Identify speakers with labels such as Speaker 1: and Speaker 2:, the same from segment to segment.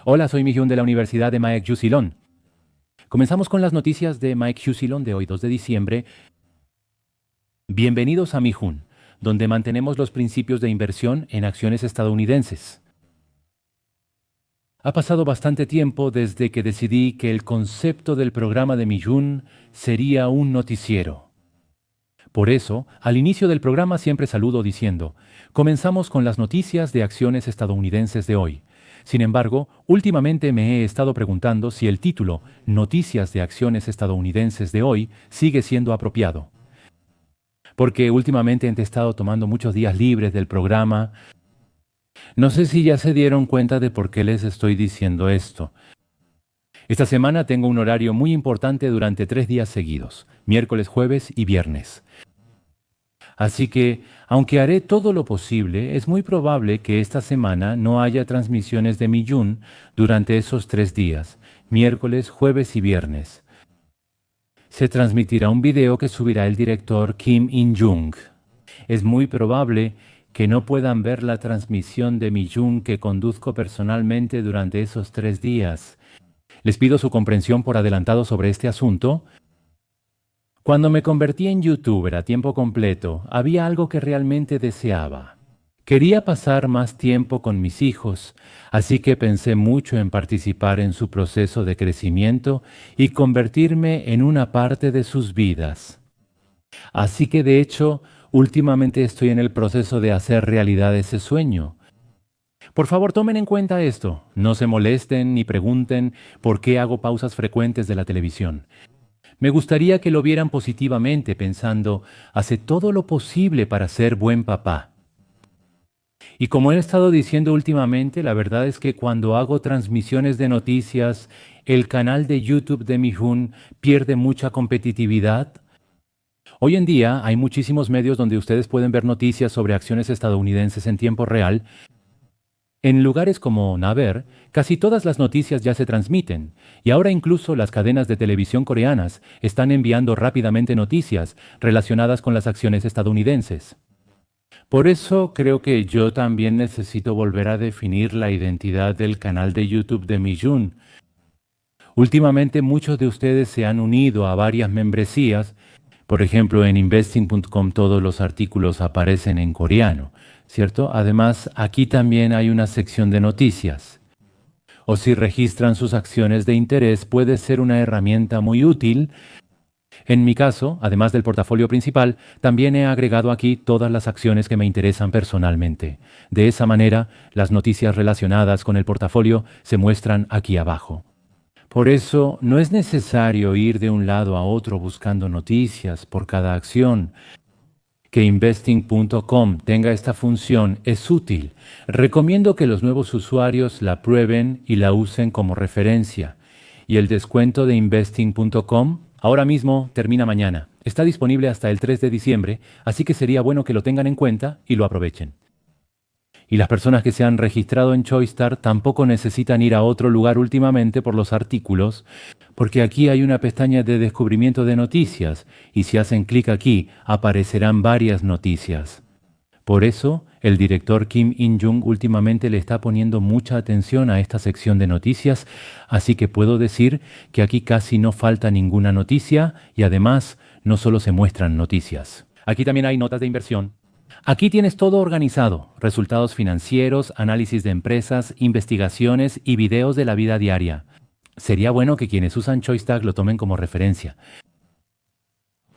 Speaker 1: Hola, soy Mi-hyun de la Universidad de Maek Yusilon. Comenzamos con las noticias de Maek Yusilon de hoy, 2 de diciembre. Bienvenidos a Mi-hyun, donde mantenemos los principios de inversión en acciones estadounidenses. Ha pasado bastante tiempo desde que decidí que el concepto del programa de Mi-hyun sería un noticiero. Por eso, al inicio del programa siempre saludo diciendo, comenzamos con las noticias de acciones estadounidenses de hoy. Sin embargo, últimamente me he estado preguntando si el título Noticias de acciones estadounidenses de hoy sigue siendo apropiado. Porque últimamente he estado tomando muchos días libres del programa. No sé si ya se dieron cuenta de por qué les estoy diciendo esto. Esta semana tengo un horario muy importante durante 3 días seguidos, miércoles, jueves y viernes. Así que, aunque haré todo lo posible, es muy probable que esta semana no haya transmisiones de Mi-hyun durante esos 3 días, miércoles, jueves y viernes. Se transmitirá un video que subirá el director Kim In-jung. Es muy probable que no puedan ver la transmisión de Mi-hyun que conduzco personalmente durante esos 3 días. Les pido su comprensión por adelantado sobre este asunto. Cuando me convertí en youtuber a tiempo completo, había algo que realmente deseaba. Quería pasar más tiempo con mis hijos, así que pensé mucho en participar en su proceso de crecimiento y convertirme en una parte de sus vidas. Así que de hecho, últimamente estoy en el proceso de hacer realidad ese sueño. Por favor, tomen en cuenta esto. No se molesten ni pregunten por qué hago pausas frecuentes de la televisión. Me gustaría que lo vieran positivamente, pensando, hace todo lo posible para ser buen papá. Y como he estado diciendo últimamente, la verdad es que cuando hago transmisiones de noticias, el canal de YouTube de Mi-hyun pierde mucha competitividad. Hoy en día hay muchísimos medios donde ustedes pueden ver noticias sobre acciones estadounidenses en tiempo real. En lugares como Naver, casi todas las noticias ya se transmiten, y ahora incluso las cadenas de televisión coreanas están enviando rápidamente noticias relacionadas con las acciones estadounidenses. Por eso creo que yo también necesito volver a definir la identidad del canal de YouTube de Mi-hyun. Últimamente muchos de ustedes se han unido a varias membresías. Por ejemplo, en investing.com todos los artículos aparecen en coreano, ¿cierto? Además, aquí también hay una sección de noticias. O si registran sus acciones de interés, puede ser una herramienta muy útil. En mi caso, además del portafolio principal, también he agregado aquí todas las acciones que me interesan personalmente. De esa manera, las noticias relacionadas con el portafolio se muestran aquí abajo. Por eso, no es necesario ir de un lado a otro buscando noticias por cada acción. Que investing.com tenga esta función es útil. Recomiendo que los nuevos usuarios la prueben y la usen como referencia. Y el descuento de investing.com ahora mismo termina mañana. Está disponible hasta el 3 de diciembre, así que sería bueno que lo tengan en cuenta y lo aprovechen. Y las personas que se han registrado en Choistar tampoco necesitan ir a otro lugar últimamente por los artículos, porque aquí hay una pestaña de descubrimiento de noticias, y si hacen clic aquí, aparecerán varias noticias. Por eso, el director Kim In-jung últimamente le está poniendo mucha atención a esta sección de noticias, así que puedo decir que aquí casi no falta ninguna noticia, y además, no solo se muestran noticias. Aquí también hay notas de inversión. Aquí tienes todo organizado, resultados financieros, análisis de empresas, investigaciones y videos de la vida diaria. Sería bueno que quienes usan ChoiceTag lo tomen como referencia.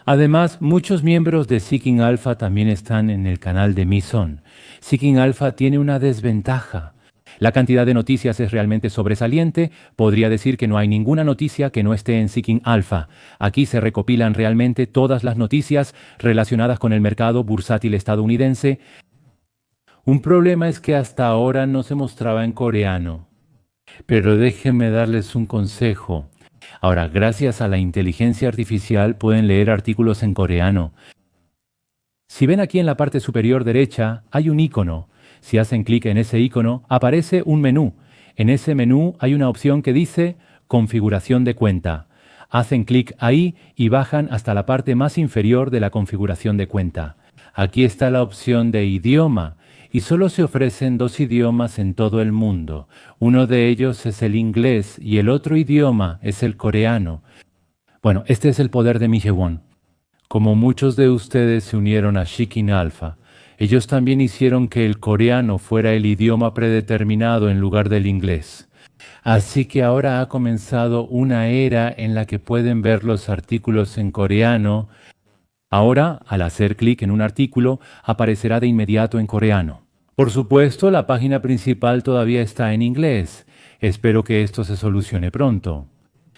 Speaker 1: Además, muchos miembros de Seeking Alpha también están en el canal de Mi-son. Seeking Alpha tiene una desventaja. La cantidad de noticias es realmente sobresaliente. Podría decir que no hay ninguna noticia que no esté en Seeking Alpha. Aquí se recopilan realmente todas las noticias relacionadas con el mercado bursátil estadounidense. Un problema es que hasta ahora no se mostraba en coreano. Pero déjenme darles un consejo. Ahora, gracias a la inteligencia artificial pueden leer artículos en coreano. Si ven aquí en la parte superior derecha, hay un icono. Si hacen clic en ese icono, aparece un menú. En ese menú hay una opción que dice Configuración de cuenta. Hacen clic ahí y bajan hasta la parte más inferior de la configuración de cuenta. Aquí está la opción de idioma y solo se ofrecen dos idiomas en todo el mundo. Uno de ellos es el inglés y el otro idioma es el coreano. Bueno, este es el poder de Mihyewon. Como muchos de ustedes se unieron a Shikin Alpha, ellos también hicieron que el coreano fuera el idioma predeterminado en lugar del inglés. Así que ahora ha comenzado una era en la que pueden ver los artículos en coreano. Ahora, al hacer clic en un artículo, aparecerá de inmediato en coreano. Por supuesto, la página principal todavía está en inglés. Espero que esto se solucione pronto.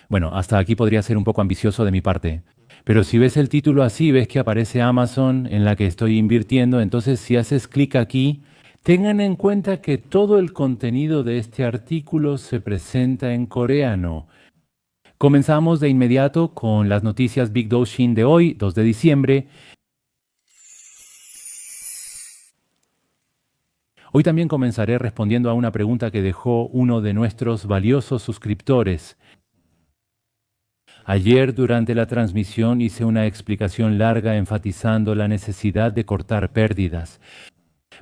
Speaker 1: Bueno, hasta aquí podría ser un poco ambicioso de mi parte. Pero si ves el título así, ves que aparece Amazon en la que estoy invirtiendo, entonces si haces clic aquí, tengan en cuenta que todo el contenido de este artículo se presenta en coreano. Comenzamos de inmediato con las noticias Big Doshin de hoy, 2 de diciembre. Hoy también comenzaré respondiendo a una pregunta que dejó uno de nuestros valiosos suscriptores. Ayer durante la transmisión hice una explicación larga enfatizando la necesidad de cortar pérdidas.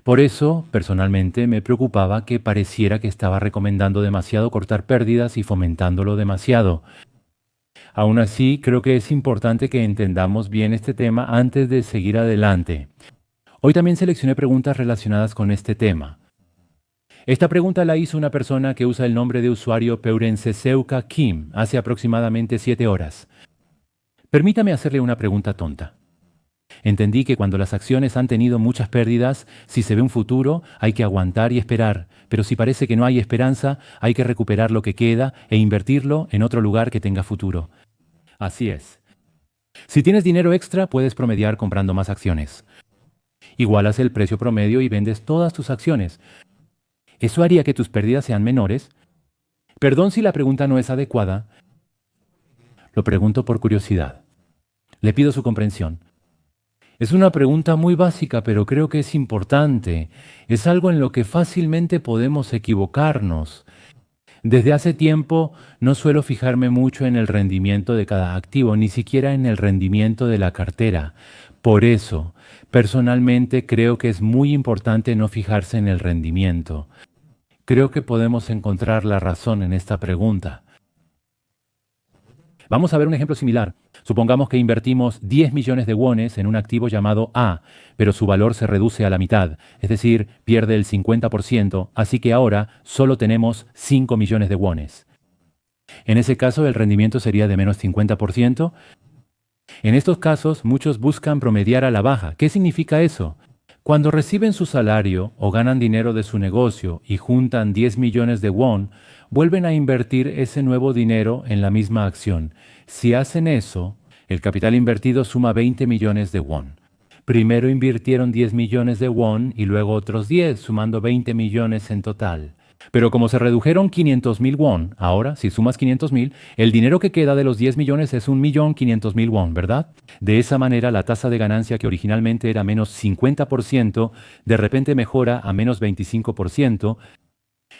Speaker 1: Por eso, personalmente, me preocupaba que pareciera que estaba recomendando demasiado cortar pérdidas y fomentándolo demasiado. Aún así, creo que es importante que entendamos bien este tema antes de seguir adelante. Hoy también seleccioné preguntas relacionadas con este tema. Esta pregunta la hizo una persona que usa el nombre de usuario Peurenseseuka Kim hace aproximadamente 7 horas. Permítame hacerle una pregunta tonta. Entendí que cuando las acciones han tenido muchas pérdidas, si se ve un futuro, hay que aguantar y esperar, pero si parece que no hay esperanza, hay que recuperar lo que queda e invertirlo en otro lugar que tenga futuro. Así es. Si tienes dinero extra, puedes promediar comprando más acciones. Igualas el precio promedio y vendes todas tus acciones. ¿Eso haría que tus pérdidas sean menores? Perdón si la pregunta no es adecuada. Lo pregunto por curiosidad. Le pido su comprensión. Es una pregunta muy básica, pero creo que es importante. Es algo en lo que fácilmente podemos equivocarnos. Desde hace tiempo no suelo fijarme mucho en el rendimiento de cada activo, ni siquiera en el rendimiento de la cartera. Por eso, personalmente creo que es muy importante no fijarse en el rendimiento. Creo que podemos encontrar la razón en esta pregunta. Vamos a ver un ejemplo similar. Supongamos que invertimos 10 millones de wones en un activo llamado A, pero su valor se reduce a la mitad, es decir, pierde el 50%, así que ahora solo tenemos 5 millones de wones. En ese caso, el rendimiento sería de menos 50%. En estos casos, muchos buscan promediar a la baja. ¿Qué significa eso? Cuando reciben su salario o ganan dinero de su negocio y juntan 10 millones de won, vuelven a invertir ese nuevo dinero en la misma acción. Si hacen eso, el capital invertido suma 20 millones de won. Primero invirtieron 10 millones de won y luego otros 10, sumando 20 millones en total. Pero como se redujeron 500.000 won, ahora, si sumas 500.000, el dinero que queda de los 10 millones es 1.500.000 won, ¿verdad? De esa manera, la tasa de ganancia que originalmente era menos 50%, de repente mejora a menos 25%.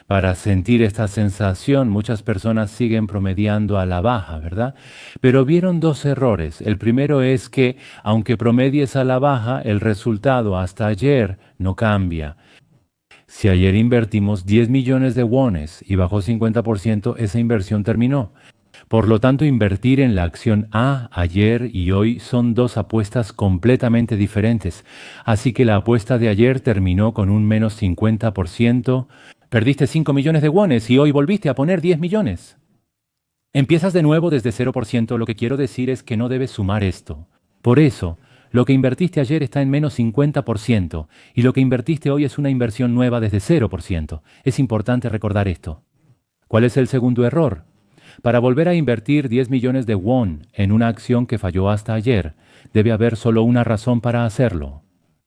Speaker 1: Para sentir esta sensación, muchas personas siguen promediando a la baja, ¿verdad? Pero vieron dos errores. El primero es que, aunque promedies a la baja, el resultado hasta ayer no cambia. Si ayer invertimos 10 millones de wones y bajó 50%, esa inversión terminó. Por lo tanto, invertir en la acción A ayer y hoy son dos apuestas completamente diferentes. Así que la apuesta de ayer terminó con un menos 50%. Perdiste 5 millones de wones y hoy volviste a poner 10 millones. Empiezas de nuevo desde 0%. Lo que quiero decir es que no debes sumar esto. Por eso, lo que invertiste ayer está en menos 50% y lo que invertiste hoy es una inversión nueva desde 0%. Es importante recordar esto. ¿Cuál es el segundo error? Para volver a invertir 10 millones de won en una acción que falló hasta ayer, debe haber solo una razón para hacerlo.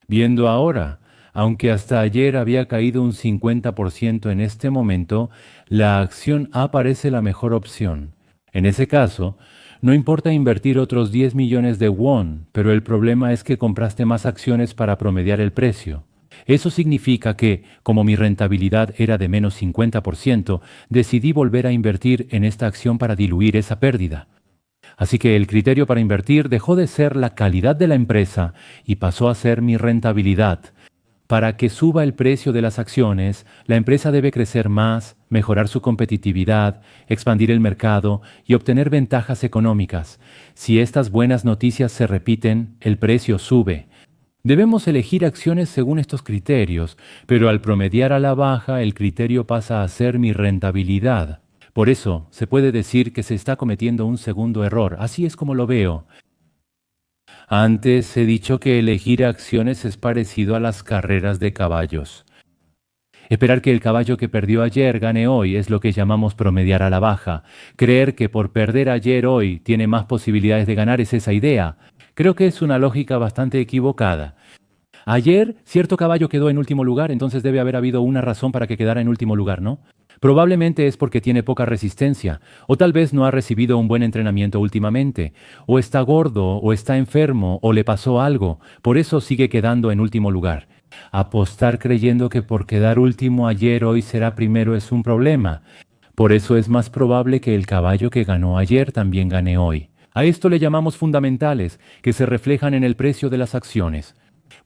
Speaker 1: Viendo ahora, aunque hasta ayer había caído un 50% en este momento, la acción A parece la mejor opción. En ese caso, no importa invertir otros 10 millones de won, pero el problema es que compraste más acciones para promediar el precio. Eso significa que, como mi rentabilidad era de menos 50%, decidí volver a invertir en esta acción para diluir esa pérdida. Así que el criterio para invertir dejó de ser la calidad de la empresa y pasó a ser mi rentabilidad. Para que suba el precio de las acciones, la empresa debe crecer más, mejorar su competitividad, expandir el mercado y obtener ventajas económicas. Si estas buenas noticias se repiten, el precio sube. Debemos elegir acciones según estos criterios, pero al promediar a la baja, el criterio pasa a ser mi rentabilidad. Por eso, se puede decir que se está cometiendo un segundo error. Así es como lo veo. Antes he dicho que elegir acciones es parecido a las carreras de caballos. Esperar que el caballo que perdió ayer gane hoy es lo que llamamos promediar a la baja. Creer que por perder ayer hoy tiene más posibilidades de ganar es esa idea. Creo que es una lógica bastante equivocada. Ayer cierto caballo quedó en último lugar, entonces debe haber habido una razón para que quedara en último lugar, ¿no? Probablemente es porque tiene poca resistencia, o tal vez no ha recibido un buen entrenamiento últimamente, o está gordo, o está enfermo, o le pasó algo, por eso sigue quedando en último lugar. Apostar creyendo que por quedar último ayer hoy será primero es un problema. Por eso es más probable que el caballo que ganó ayer también gane hoy. A esto le llamamos fundamentales, que se reflejan en el precio de las acciones.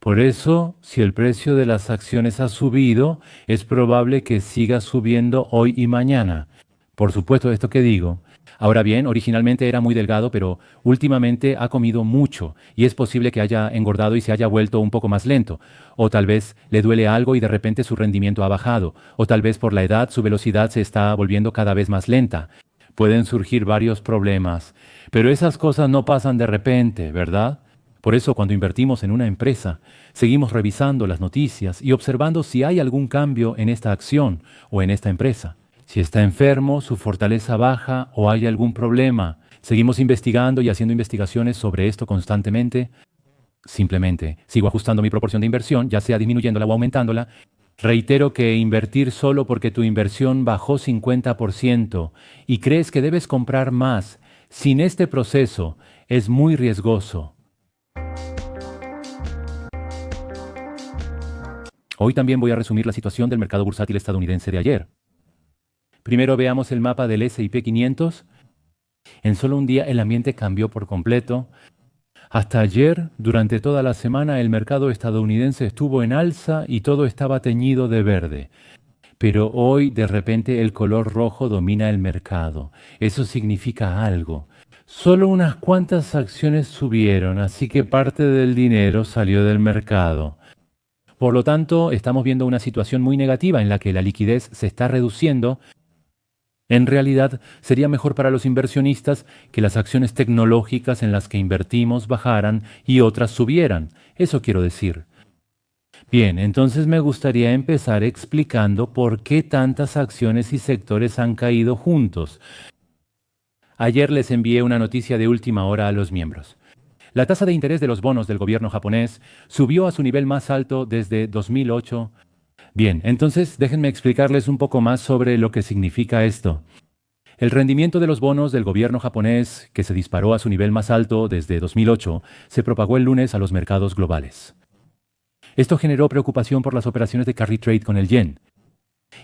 Speaker 1: Por eso, si el precio de las acciones ha subido, es probable que siga subiendo hoy y mañana. Por supuesto, esto que digo. Ahora bien, originalmente era muy delgado, pero últimamente ha comido mucho y es posible que haya engordado y se haya vuelto un poco más lento. O tal vez le duele algo y de repente su rendimiento ha bajado. O tal vez por la edad su velocidad se está volviendo cada vez más lenta. Pueden surgir varios problemas, pero esas cosas no pasan de repente, ¿verdad? Por eso, cuando invertimos en una empresa, seguimos revisando las noticias y observando si hay algún cambio en esta acción o en esta empresa. Si está enfermo, su fortaleza baja o hay algún problema. Seguimos investigando y haciendo investigaciones sobre esto constantemente. Simplemente sigo ajustando mi proporción de inversión, ya sea disminuyéndola o aumentándola. Reitero que invertir solo porque tu inversión bajó 50% y crees que debes comprar más sin este proceso es muy riesgoso. Hoy también voy a resumir la situación del mercado bursátil estadounidense de ayer. Primero veamos el mapa del S&P 500. En solo un día el ambiente cambió por completo. Hasta ayer, durante toda la semana, el mercado estadounidense estuvo en alza y todo estaba teñido de verde. Pero hoy, de repente, el color rojo domina el mercado. Eso significa algo. Solo unas cuantas acciones subieron, así que parte del dinero salió del mercado. Por lo tanto, estamos viendo una situación muy negativa en la que la liquidez se está reduciendo. En realidad, sería mejor para los inversionistas que las acciones tecnológicas en las que invertimos bajaran y otras subieran. Eso quiero decir. Bien, entonces me gustaría empezar explicando por qué tantas acciones y sectores han caído juntos. Ayer les envié una noticia de última hora a los miembros. La tasa de interés de los bonos del gobierno japonés subió a su nivel más alto desde 2008. Bien, entonces déjenme explicarles un poco más sobre lo que significa esto. El rendimiento de los bonos del gobierno japonés, que se disparó a su nivel más alto desde 2008, se propagó el lunes a los mercados globales. Esto generó preocupación por las operaciones de carry trade con el yen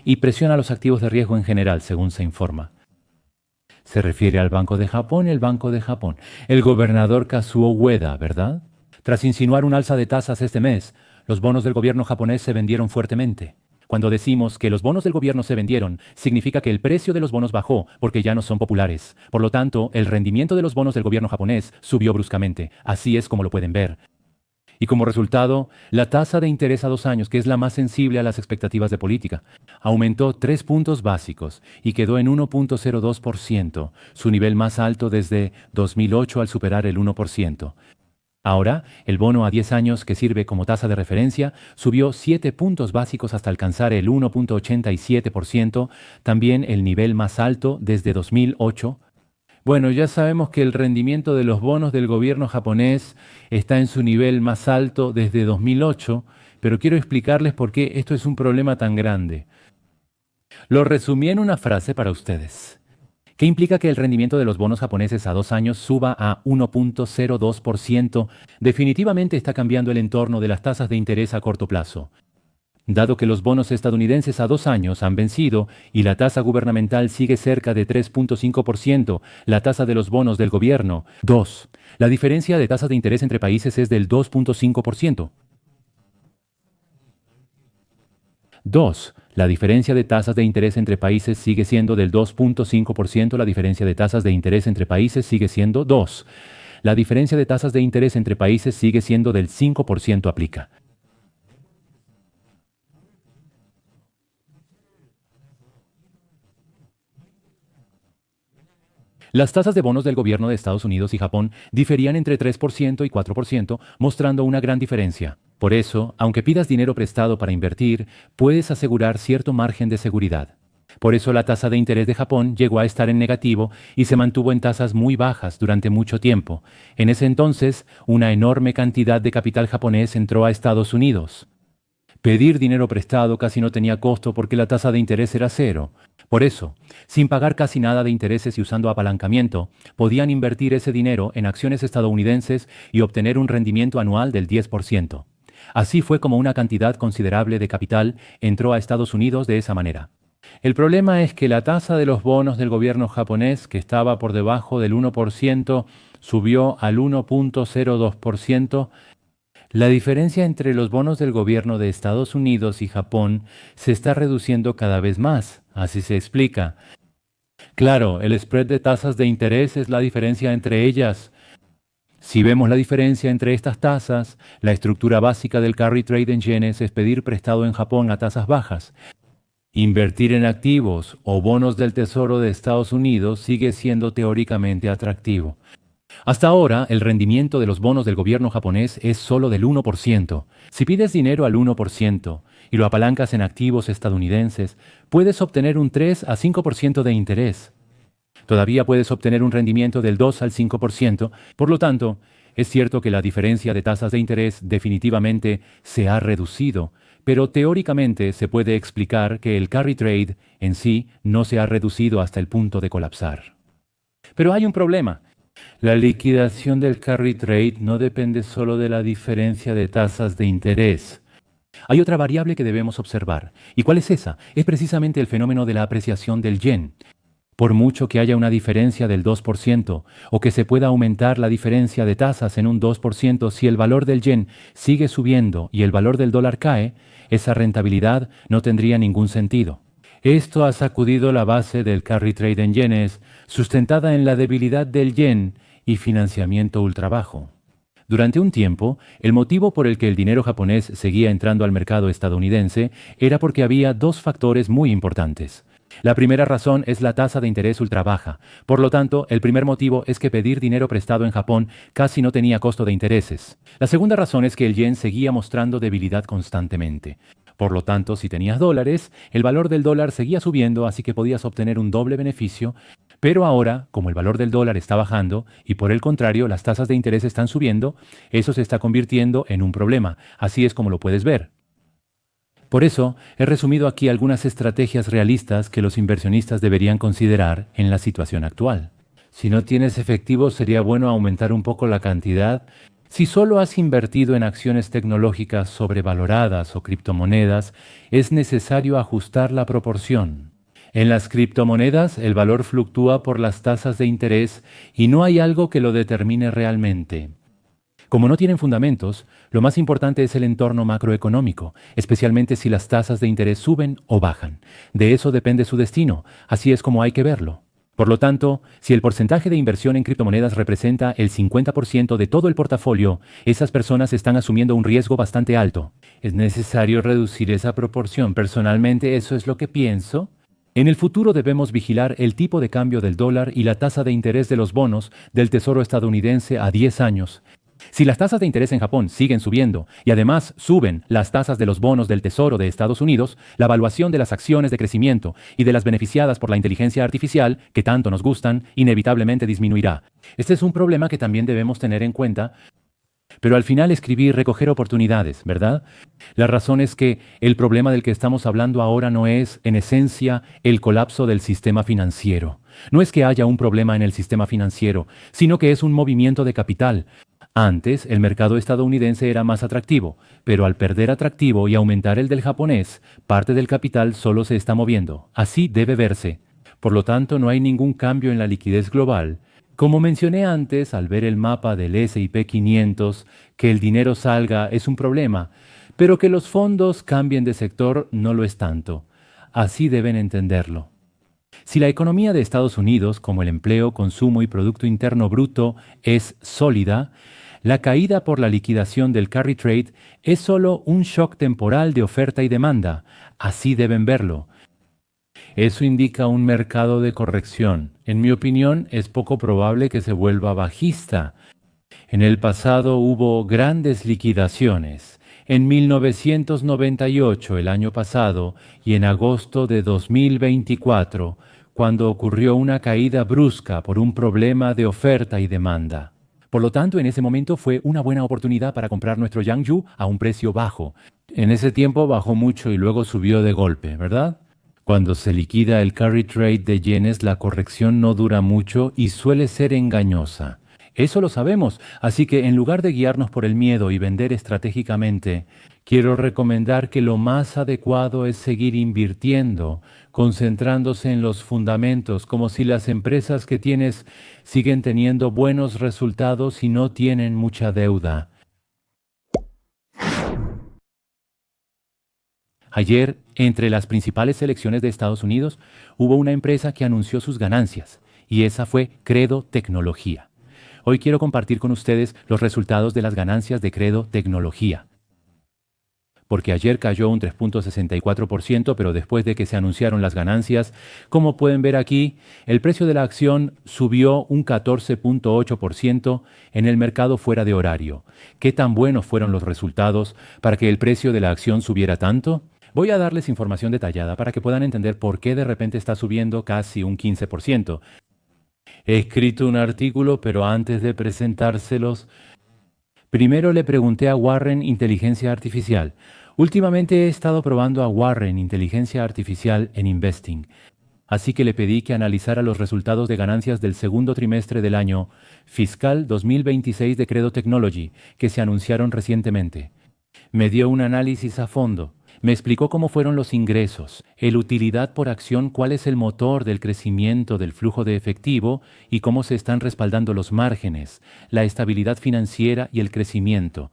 Speaker 1: y presiona a los activos de riesgo en general, según se informa. Se refiere al Banco de Japón y el Banco de Japón. El gobernador Kazuo Ueda, ¿verdad? Tras insinuar un alza de tasas este mes, los bonos del gobierno japonés se vendieron fuertemente. Cuando decimos que los bonos del gobierno se vendieron, significa que el precio de los bonos bajó porque ya no son populares. Por lo tanto, el rendimiento de los bonos del gobierno japonés subió bruscamente. Así es como lo pueden ver. Y como resultado, la tasa de interés a 2 años, que es la más sensible a las expectativas de política, aumentó 3 puntos básicos y quedó en 1.02%, su nivel más alto desde 2008 al superar el 1%. Ahora, el bono a 10 años, que sirve como tasa de referencia, subió 7 puntos básicos hasta alcanzar el 1.87%, también el nivel más alto desde 2008. Bueno, ya sabemos que el rendimiento de los bonos del gobierno japonés está en su nivel más alto desde 2008, pero quiero explicarles por qué esto es un problema tan grande. Lo resumí en una frase para ustedes. ¿Qué implica que el rendimiento de los bonos japoneses a 2 años suba a 1.02%? Definitivamente está cambiando el entorno de las tasas de interés a corto plazo. Dado que los bonos estadounidenses a 2 años han vencido y la tasa gubernamental sigue cerca de 3.5%, la tasa de los bonos del gobierno, 2. La diferencia de tasas de interés entre países es del 2.5%. 2. La diferencia de tasas de interés entre países sigue siendo del 2.5%. La diferencia de tasas de interés entre países sigue siendo 2. La diferencia de tasas de interés entre países sigue siendo del 5%. Aplica. Las tasas de bonos del gobierno de Estados Unidos y Japón diferían entre 3% y 4%, mostrando una gran diferencia. Por eso, aunque pidas dinero prestado para invertir, puedes asegurar cierto margen de seguridad. Por eso la tasa de interés de Japón llegó a estar en negativo y se mantuvo en tasas muy bajas durante mucho tiempo. En ese entonces, una enorme cantidad de capital japonés entró a Estados Unidos. Pedir dinero prestado casi no tenía costo porque la tasa de interés era cero. Por eso, sin pagar casi nada de intereses y usando apalancamiento, podían invertir ese dinero en acciones estadounidenses y obtener un rendimiento anual del 10%. Así fue como una cantidad considerable de capital entró a Estados Unidos de esa manera. El problema es que la tasa de los bonos del gobierno japonés, que estaba por debajo del 1%, subió al 1.02%. La diferencia entre los bonos del gobierno de Estados Unidos y Japón se está reduciendo cada vez más. Así se explica. Claro, el spread de tasas de interés es la diferencia entre ellas. Si vemos la diferencia entre estas tasas, la estructura básica del carry trade en yenes es pedir prestado en Japón a tasas bajas. Invertir en activos o bonos del Tesoro de Estados Unidos sigue siendo teóricamente atractivo. Hasta ahora, el rendimiento de los bonos del gobierno japonés es solo del 1%. Si pides dinero al 1% y lo apalancas en activos estadounidenses, puedes obtener un 3 a 5% de interés. Todavía puedes obtener un rendimiento del 2 al 5%. Por lo tanto, es cierto que la diferencia de tasas de interés definitivamente se ha reducido, pero teóricamente se puede explicar que el carry trade en sí no se ha reducido hasta el punto de colapsar. Pero hay un problema. La liquidación del carry trade no depende solo de la diferencia de tasas de interés. Hay otra variable que debemos observar. ¿Y cuál es esa? Es precisamente el fenómeno de la apreciación del yen. Por mucho que haya una diferencia del 2% o que se pueda aumentar la diferencia de tasas en un 2%, si el valor del yen sigue subiendo y el valor del dólar cae, esa rentabilidad no tendría ningún sentido. Esto ha sacudido la base del carry trade en yenes, sustentada en la debilidad del yen y financiamiento ultrabajo. Durante un tiempo, el motivo por el que el dinero japonés seguía entrando al mercado estadounidense era porque había dos factores muy importantes. La primera razón es la tasa de interés ultrabaja. Por lo tanto, el primer motivo es que pedir dinero prestado en Japón casi no tenía costo de intereses. La segunda razón es que el yen seguía mostrando debilidad constantemente. Por lo tanto, si tenías dólares, el valor del dólar seguía subiendo, así que podías obtener un doble beneficio. Pero ahora, como el valor del dólar está bajando y por el contrario las tasas de interés están subiendo, eso se está convirtiendo en un problema. Así es como lo puedes ver. Por eso, he resumido aquí algunas estrategias realistas que los inversionistas deberían considerar en la situación actual. Si no tienes efectivo, sería bueno aumentar un poco la cantidad. Si solo has invertido en acciones tecnológicas sobrevaloradas o criptomonedas, es necesario ajustar la proporción. En las criptomonedas, el valor fluctúa por las tasas de interés y no hay algo que lo determine realmente. Como no tienen fundamentos, lo más importante es el entorno macroeconómico, especialmente si las tasas de interés suben o bajan. De eso depende su destino, así es como hay que verlo. Por lo tanto, si el porcentaje de inversión en criptomonedas representa el 50% de todo el portafolio, esas personas están asumiendo un riesgo bastante alto. Es necesario reducir esa proporción. Personalmente, eso es lo que pienso. En el futuro debemos vigilar el tipo de cambio del dólar y la tasa de interés de los bonos del Tesoro estadounidense a 10 años. Si las tasas de interés en Japón siguen subiendo y además suben las tasas de los bonos del Tesoro de Estados Unidos, la valuación de las acciones de crecimiento y de las beneficiadas por la inteligencia artificial, que tanto nos gustan, inevitablemente disminuirá. Este es un problema que también debemos tener en cuenta. Pero al final escribí recoger oportunidades, ¿verdad? La razón es que el problema del que estamos hablando ahora no es, en esencia, el colapso del sistema financiero. No es que haya un problema en el sistema financiero, sino que es un movimiento de capital. Antes, el mercado estadounidense era más atractivo, pero al perder atractivo y aumentar el del japonés, parte del capital solo se está moviendo. Así debe verse. Por lo tanto, no hay ningún cambio en la liquidez global. Como mencioné antes, al ver el mapa del S&P 500, que el dinero salga es un problema, pero que los fondos cambien de sector no lo es tanto. Así deben entenderlo. Si la economía de Estados Unidos, como el empleo, consumo y Producto Interno Bruto, es sólida, la caída por la liquidación del carry trade es solo un shock temporal de oferta y demanda. Así deben verlo. Eso indica un mercado de corrección. En mi opinión, es poco probable que se vuelva bajista. En el pasado hubo grandes liquidaciones. En 1998, el año pasado, y en agosto de 2024, cuando ocurrió una caída brusca por un problema de oferta y demanda. Por lo tanto, en ese momento fue una buena oportunidad para comprar nuestro Yangju a un precio bajo. En ese tiempo bajó mucho y luego subió de golpe, ¿verdad? Cuando se liquida el carry trade de yenes, la corrección no dura mucho y suele ser engañosa. Eso lo sabemos, así que en lugar de guiarnos por el miedo y vender estratégicamente, quiero recomendar que lo más adecuado es seguir invirtiendo, concentrándose en los fundamentos, como si las empresas que tienes siguen teniendo buenos resultados y no tienen mucha deuda. Ayer, entre las principales selecciones de Estados Unidos, hubo una empresa que anunció sus ganancias, y esa fue Credo Tecnología. Hoy quiero compartir con ustedes los resultados de las ganancias de Credo Tecnología. Porque ayer cayó un 3.64%, pero después de que se anunciaron las ganancias, como pueden ver aquí, el precio de la acción subió un 14.8% en el mercado fuera de horario. ¿Qué tan buenos fueron los resultados para que el precio de la acción subiera tanto? Voy a darles información detallada para que puedan entender por qué de repente está subiendo casi un 15%. He escrito un artículo, pero antes de presentárselos, primero le pregunté a Warren Inteligencia Artificial. Últimamente he estado probando a Warren Inteligencia Artificial en Investing, así que le pedí que analizara los resultados de ganancias del segundo trimestre del año fiscal 2026 de Credo Technology, que se anunciaron recientemente. Me dio un análisis a fondo. Me explicó cómo fueron los ingresos, el utilidad por acción, cuál es el motor del crecimiento del flujo de efectivo y cómo se están respaldando los márgenes, la estabilidad financiera y el crecimiento.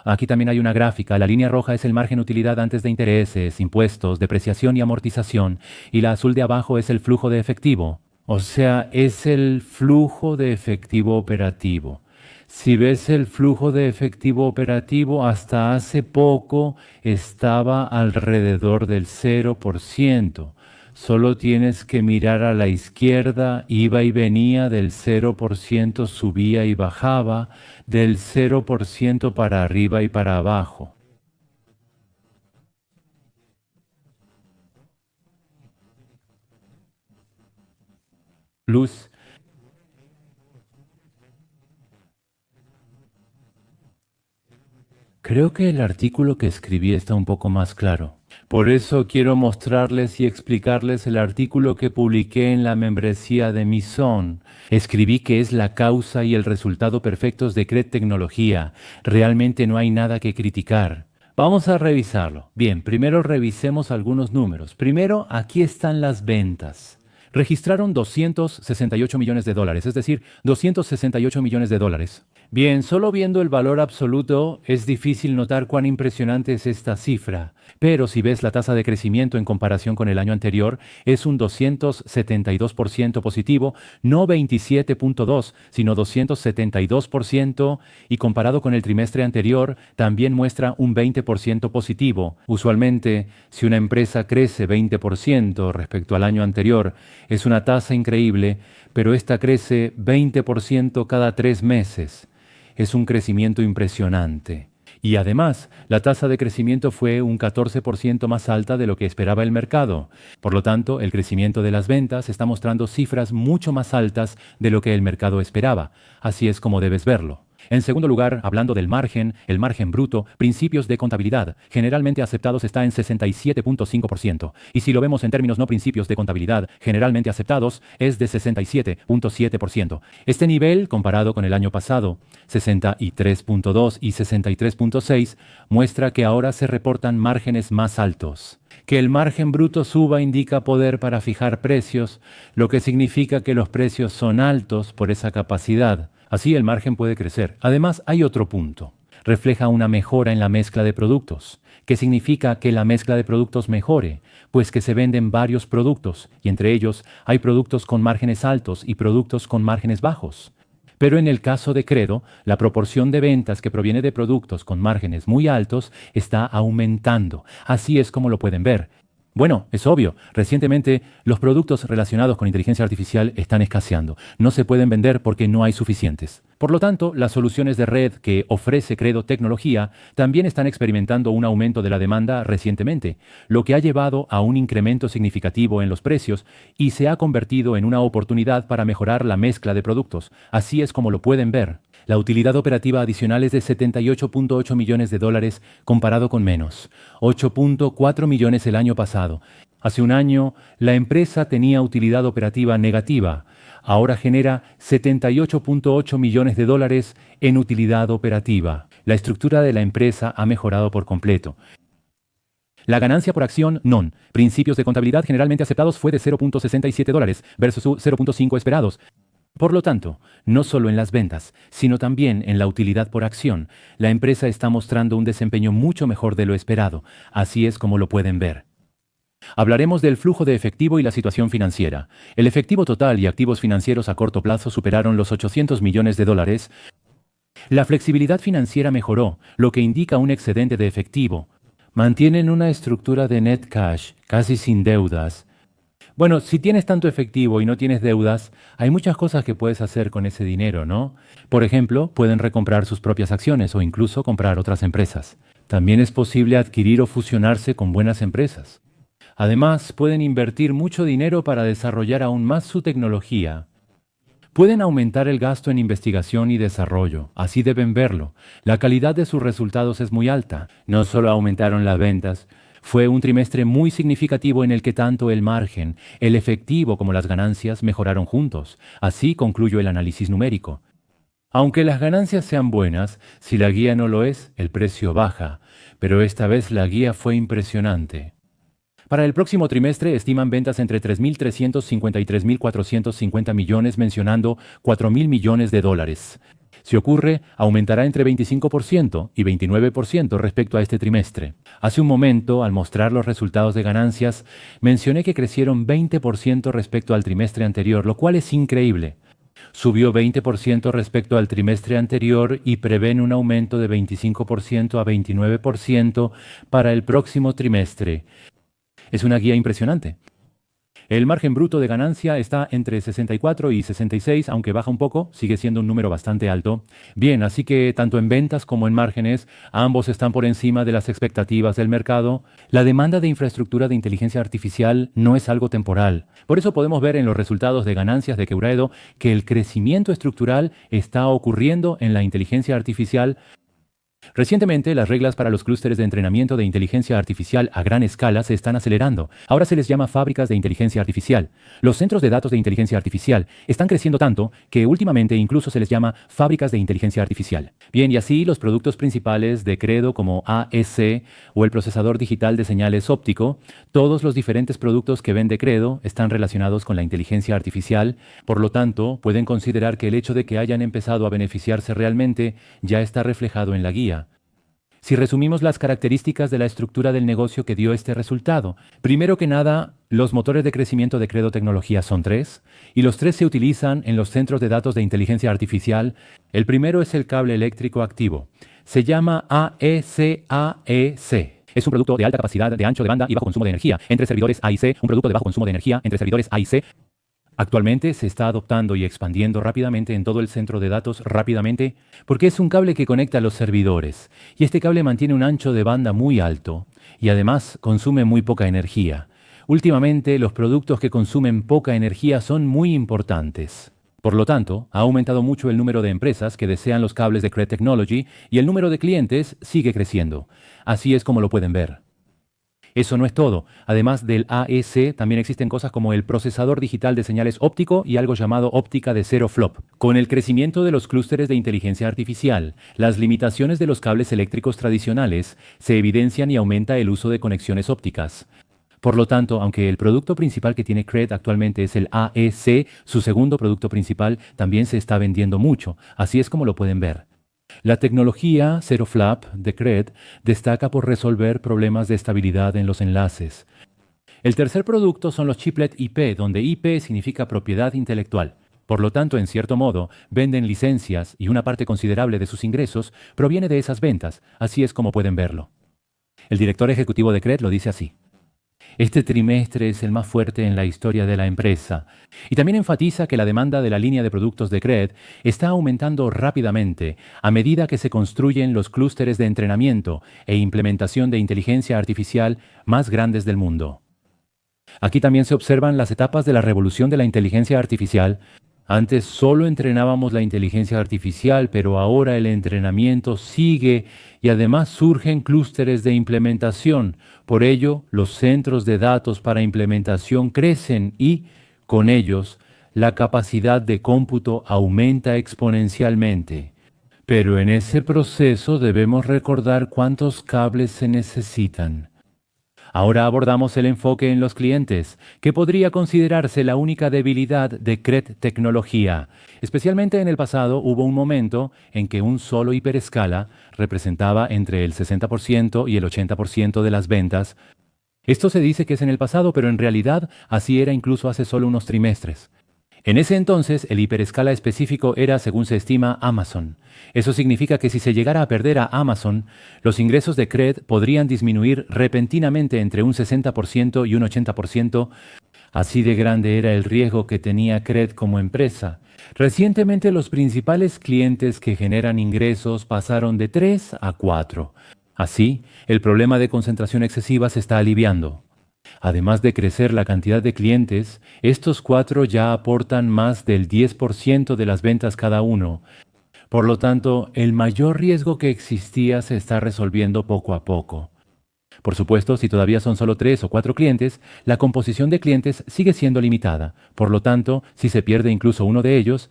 Speaker 1: Aquí también hay una gráfica. La línea roja es el margen utilidad antes de intereses, impuestos, depreciación y amortización, y la azul de abajo es el flujo de efectivo. O sea, es el flujo de efectivo operativo. Si ves el flujo de efectivo operativo, hasta hace poco estaba alrededor del 0%. Solo tienes que mirar a la izquierda, iba y venía del 0%, subía y bajaba, del 0% para arriba y para abajo. Luz. Creo que el artículo que escribí está un poco más claro. Por eso quiero mostrarles y explicarles el artículo que publiqué en la membresía de Mison. Escribí que es la causa y el resultado perfectos de Credo Tecnología. Realmente no hay nada que criticar. Vamos a revisarlo. Bien, primero revisemos algunos números. Primero, aquí están las ventas. Registraron 268 millones de dólares, es decir, 268 millones de dólares. Bien, solo viendo el valor absoluto es difícil notar cuán impresionante es esta cifra, pero si ves la tasa de crecimiento en comparación con el año anterior, es un 272% positivo, no 27.2, sino 272%, y comparado con el trimestre anterior, también muestra un 20% positivo. Usualmente, si una empresa crece 20% respecto al año anterior, es una tasa increíble, pero esta crece 20% cada 3 meses. Es un crecimiento impresionante. Y además, la tasa de crecimiento fue un 14% más alta de lo que esperaba el mercado. Por lo tanto, el crecimiento de las ventas está mostrando cifras mucho más altas de lo que el mercado esperaba. Así es como debes verlo. En segundo lugar, hablando del margen, el margen bruto, principios de contabilidad, generalmente aceptados está en 67.5%. Y si lo vemos en términos no principios de contabilidad, generalmente aceptados, es de 67.7%. Este nivel, comparado con el año pasado, 63.2 y 63.6, muestra que ahora se reportan márgenes más altos. Que el margen bruto suba indica poder para fijar precios, lo que significa que los precios son altos por esa capacidad. Así el margen puede crecer. Además, hay otro punto. refleja una mejora en la mezcla de productos. ¿Qué significa que la mezcla de productos mejore? Pues que se venden varios productos, y entre ellos hay productos con márgenes altos y productos con márgenes bajos. Pero en el caso de Credo, la proporción de ventas que proviene de productos con márgenes muy altos está aumentando. Así es como lo pueden ver. Bueno, es obvio, recientemente los productos relacionados con inteligencia artificial están escaseando. No se pueden vender porque no hay suficientes. Por lo tanto, las soluciones de red que ofrece Credo Tecnología también están experimentando un aumento de la demanda recientemente, lo que ha llevado a un incremento significativo en los precios y se ha convertido en una oportunidad para mejorar la mezcla de productos. Así es como lo pueden ver. La utilidad operativa adicional es de $78.8 millones comparado con menos 8.4 millones el año pasado. Hace un año, la empresa tenía utilidad operativa negativa. Ahora genera $78.8 millones en utilidad operativa. La estructura de la empresa ha mejorado por completo. La ganancia por acción non, principios de contabilidad generalmente aceptados, fue de $0.67 versus 0.5 esperados. Por lo tanto, no solo en las ventas, sino también en la utilidad por acción, la empresa está mostrando un desempeño mucho mejor de lo esperado. Así es como lo pueden ver. Hablaremos del flujo de efectivo y la situación financiera. El efectivo total y activos financieros a corto plazo superaron los $800 millones. La flexibilidad financiera mejoró, lo que indica un excedente de efectivo. Mantienen una estructura de net cash, casi sin deudas. Bueno, si tienes tanto efectivo y no tienes deudas, hay muchas cosas que puedes hacer con ese dinero, ¿no? Por ejemplo, pueden recomprar sus propias acciones o incluso comprar otras empresas. También es posible adquirir o fusionarse con buenas empresas. Además, pueden invertir mucho dinero para desarrollar aún más su tecnología. Pueden aumentar el gasto en investigación y desarrollo, así deben verlo. La calidad de sus resultados es muy alta. No solo aumentaron las ventas, fue un trimestre muy significativo en el que tanto el margen, el efectivo como las ganancias mejoraron juntos. Así concluyó el análisis numérico. Aunque las ganancias sean buenas, si la guía no lo es, el precio baja. Pero esta vez la guía fue impresionante. Para el próximo trimestre estiman ventas entre 3.350 y 3.450 millones, mencionando $4.000 millones. Si ocurre, aumentará entre 25% y 29% respecto a este trimestre. Hace un momento, al mostrar los resultados de ganancias, mencioné que crecieron 20% respecto al trimestre anterior, lo cual es increíble. Subió 20% respecto al trimestre anterior y prevén un aumento de 25% a 29% para el próximo trimestre. Es una guía impresionante. El margen bruto de ganancia está entre 64 y 66, aunque baja un poco, sigue siendo un número bastante alto. Bien, así que tanto en ventas como en márgenes, ambos están por encima de las expectativas del mercado. La demanda de infraestructura de inteligencia artificial no es algo temporal. Por eso podemos ver en los resultados de ganancias de Quebraedo que el crecimiento estructural está ocurriendo en la inteligencia artificial. Recientemente, las reglas para los clústeres de entrenamiento de inteligencia artificial a gran escala se están acelerando. Ahora se les llama fábricas de inteligencia artificial. Los centros de datos de inteligencia artificial están creciendo tanto que últimamente incluso se les llama fábricas de inteligencia artificial. Bien, y así los productos principales de Credo como AEC o el procesador digital de señales óptico, todos los diferentes productos que vende Credo están relacionados con la inteligencia artificial. Por lo tanto, pueden considerar que el hecho de que hayan empezado a beneficiarse realmente ya está reflejado en la guía. Si resumimos las características de la estructura del negocio que dio este resultado, primero que nada, los motores de crecimiento de Credo Tecnología son 3, y los 3 se utilizan en los centros de datos de inteligencia artificial. El primero es el cable eléctrico activo. Se llama AEC. Es un producto de alta capacidad de ancho de banda y bajo consumo de energía entre servidores AIC, un producto de bajo consumo de energía entre servidores AIC. Actualmente se está adoptando y expandiendo rápidamente en todo el centro de datos porque es un cable que conecta a los servidores y este cable mantiene un ancho de banda muy alto y además consume muy poca energía. Últimamente los productos que consumen poca energía son muy importantes. Por lo tanto, ha aumentado mucho el número de empresas que desean los cables de Credo Technology y el número de clientes sigue creciendo. Así es como lo pueden ver. Eso no es todo. Además del AEC, también existen cosas como el procesador digital de señales óptico y algo llamado óptica de cero flop. Con el crecimiento de los clústeres de inteligencia artificial, las limitaciones de los cables eléctricos tradicionales se evidencian y aumenta el uso de conexiones ópticas. Por lo tanto, aunque el producto principal que tiene Credo actualmente es el AEC, su segundo producto principal también se está vendiendo mucho. Así es como lo pueden ver. La tecnología Zero Flap de CRED destaca por resolver problemas de estabilidad en los enlaces. El tercer producto son los chiplet IP, donde IP significa propiedad intelectual. Por lo tanto, en cierto modo, venden licencias y una parte considerable de sus ingresos proviene de esas ventas. Así es como pueden verlo. El director ejecutivo de CRED lo dice así. Este trimestre es el más fuerte en la historia de la empresa. Y también enfatiza que la demanda de la línea de productos de CRED está aumentando rápidamente a medida que se construyen los clústeres de entrenamiento e implementación de inteligencia artificial más grandes del mundo. Aquí también se observan las etapas de la revolución de la inteligencia artificial. Antes solo entrenábamos la inteligencia artificial, pero ahora el entrenamiento sigue y además surgen clústeres de implementación. Por ello, los centros de datos para implementación crecen y, con ellos, la capacidad de cómputo aumenta exponencialmente. Pero en ese proceso debemos recordar cuántos cables se necesitan. Ahora abordamos el enfoque en los clientes, que podría considerarse la única debilidad de CRED Tecnología. Especialmente en el pasado hubo un momento en que un solo hiperescala representaba entre el 60% y el 80% de las ventas. Esto se dice que es en el pasado, pero en realidad así era incluso hace solo unos trimestres. En ese entonces, el hiperescala específico era, según se estima, Amazon. Eso significa que si se llegara a perder a Amazon, los ingresos de CRED podrían disminuir repentinamente entre un 60% y un 80%. Así de grande era el riesgo que tenía CRED como empresa. Recientemente, los principales clientes que generan ingresos pasaron de 3 a 4. Así, el problema de concentración excesiva se está aliviando. Además de crecer la cantidad de clientes, estos 4 ya aportan más del 10% de las ventas cada uno. Por lo tanto, el mayor riesgo que existía se está resolviendo poco a poco. Por supuesto, si todavía son solo 3 o 4 clientes, la composición de clientes sigue siendo limitada. Por lo tanto, si se pierde incluso uno de ellos,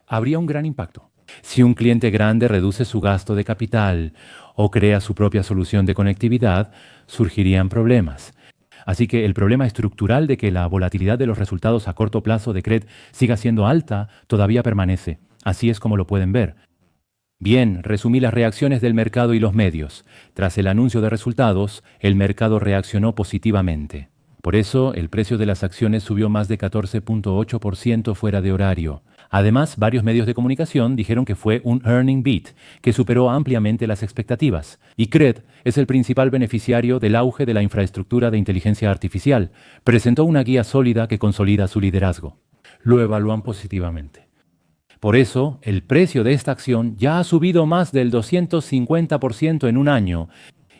Speaker 1: habría un gran impacto. Si un cliente grande reduce su gasto de capital o crea su propia solución de conectividad, surgirían problemas. Así que el problema estructural de que la volatilidad de los resultados a corto plazo de CRED siga siendo alta todavía permanece. Así es como lo pueden ver. Bien, resumí las reacciones del mercado y los medios. Tras el anuncio de resultados, el mercado reaccionó positivamente. Por eso, el precio de las acciones subió más de 14.8% fuera de horario. Además, varios medios de comunicación dijeron que fue un earning beat, que superó ampliamente las expectativas. Y CRED es el principal beneficiario del auge de la infraestructura de inteligencia artificial. Presentó una guía sólida que consolida su liderazgo. Lo evalúan positivamente. Por eso, el precio de esta acción ya ha subido más del 250% en un año.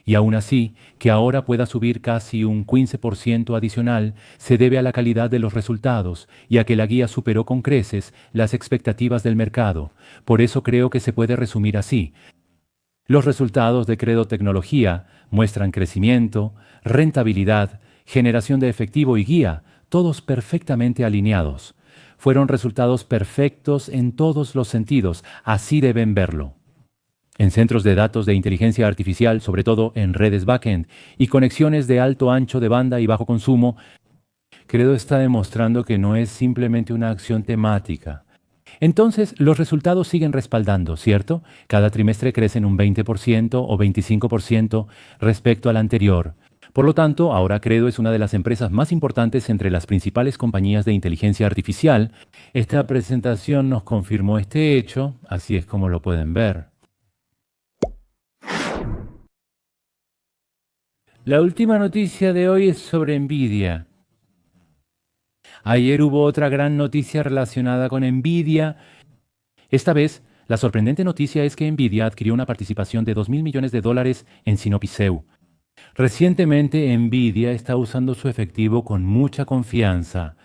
Speaker 1: Y aún así, que ahora pueda subir casi un 15% adicional se debe a la calidad de los resultados y a que la guía superó con creces las expectativas del mercado. Por eso creo que se puede resumir así. Los resultados de CRED Tecnología muestran crecimiento, rentabilidad, generación de efectivo y guía, todos perfectamente alineados. Fueron resultados perfectos en todos los sentidos, así deben verlo. En centros de datos de inteligencia artificial, sobre todo en redes backend y conexiones de alto ancho de banda y bajo consumo, CRED está demostrando que no es simplemente una acción temática. Entonces, los resultados siguen respaldando, ¿cierto? Cada trimestre crecen un 20% o 25% respecto al anterior. Por lo tanto, ahora CRED es una de las empresas más importantes entre las principales compañías de inteligencia artificial. Esta presentación nos confirmó este hecho, así es como lo pueden ver. La última noticia de hoy es sobre Nvidia. Ayer hubo otra gran noticia relacionada con Nvidia. Esta vez, la sorprendente noticia es que Nvidia adquirió una participación de $2.000 millones en Sinopiseu. Recientemente, Nvidia está usando su efectivo con mucha confianza.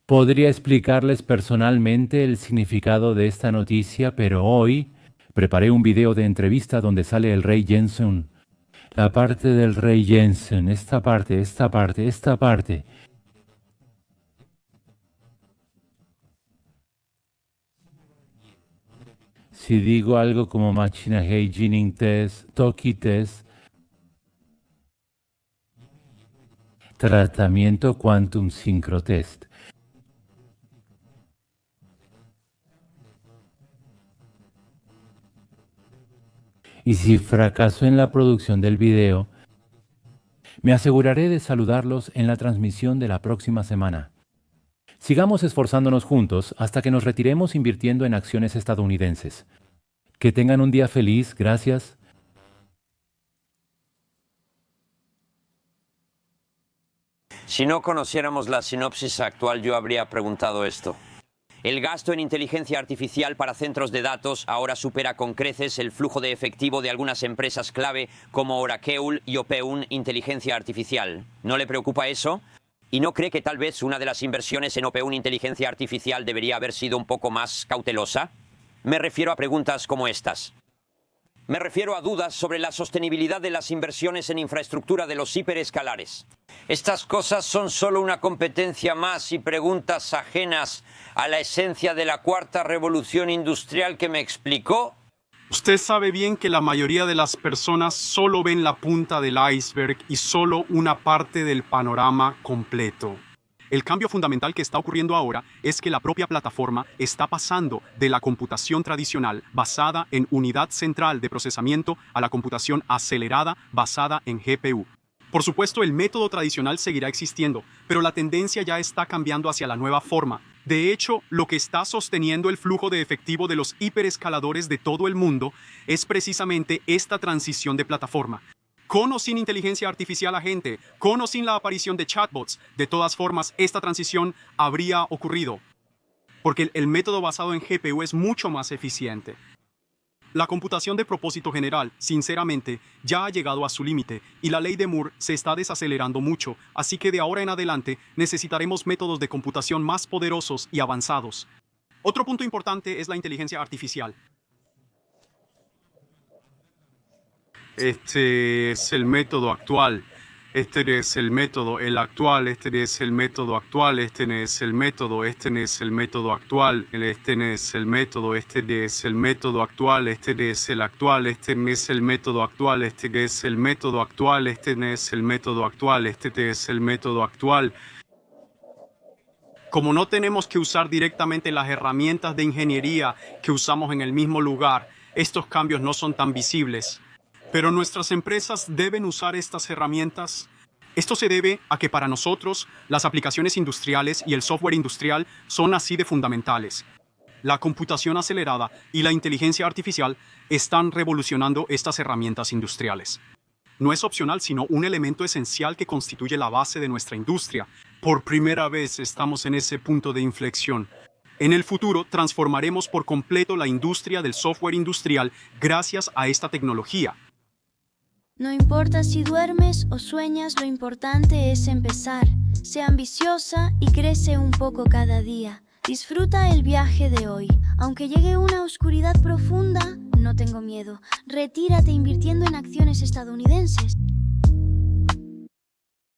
Speaker 1: Podría explicarles personalmente el significado de esta noticia, pero hoy preparé un video de entrevista donde sale el rey Jensen. La parte del rey Jensen, esta parte, esta parte, esta parte. Si digo algo como Machina Hygiene Test, Toki Test, Tratamiento Quantum Synchrotest. Y si fracaso en la producción del video, me aseguraré de saludarlos en la transmisión de la próxima semana. Sigamos esforzándonos juntos hasta que nos retiremos invirtiendo en acciones estadounidenses. Que tengan un día feliz, gracias.
Speaker 2: Si no conociéramos la sinopsis actual, yo habría preguntado esto. El gasto en inteligencia artificial para centros de datos ahora supera con creces el flujo de efectivo de algunas empresas clave como Oracle y Opeun Inteligencia Artificial. ¿No le preocupa eso? ¿Y no cree que tal vez una de las inversiones en Opeun Inteligencia Artificial debería haber sido un poco más cautelosa? Me refiero a preguntas como estas. Me refiero a dudas sobre la sostenibilidad de las inversiones en infraestructura de los hiperescalares. Estas cosas son solo una competencia más y preguntas ajenas a la esencia de la cuarta revolución industrial que me explicó.
Speaker 3: Usted sabe bien que la mayoría de las personas solo ven la punta del iceberg y solo una parte del panorama completo. El cambio fundamental que está ocurriendo ahora es que la propia plataforma está pasando de la computación tradicional basada en unidad central de procesamiento a la computación acelerada basada en GPU. Por supuesto, el método tradicional seguirá existiendo, pero la tendencia ya está cambiando hacia la nueva forma. De hecho, lo que está sosteniendo el flujo de efectivo de los hiperescaladores de todo el mundo es precisamente esta transición de plataforma. Con o sin inteligencia artificial agente, con o sin la aparición de chatbots, de todas formas, esta transición habría ocurrido, porque el método basado en GPU es mucho más eficiente. La computación de propósito general, sinceramente, ya ha llegado a su límite y la ley de Moore se está desacelerando mucho, así que de ahora en adelante necesitaremos métodos de computación más poderosos y avanzados. Otro punto importante es la inteligencia artificial. Este es el método actual. Este es el método, el actual, este es el método actual, este es el método, este es el método actual, este es el método, este es el método actual, este es el actual, este es el método actual, este es el método actual, este es el método actual, este es el método actual. Como no tenemos que usar directamente las herramientas de ingeniería que usamos en el mismo lugar, estos cambios no son tan visibles. Pero nuestras empresas deben usar estas herramientas. Esto se debe a que para nosotros las aplicaciones industriales y el software industrial son así de fundamentales. La computación acelerada y la inteligencia artificial están revolucionando estas herramientas industriales. No es opcional, sino un elemento esencial que constituye la base de nuestra industria. Por primera vez estamos en ese punto de inflexión. En el futuro transformaremos por completo la industria del software industrial gracias a esta tecnología.
Speaker 4: No importa si duermes o sueñas, lo importante es empezar. Sé ambiciosa y crece un poco cada día. Disfruta el viaje de hoy. Aunque llegue una oscuridad profunda, no tengo miedo. Retírate invirtiendo en acciones estadounidenses.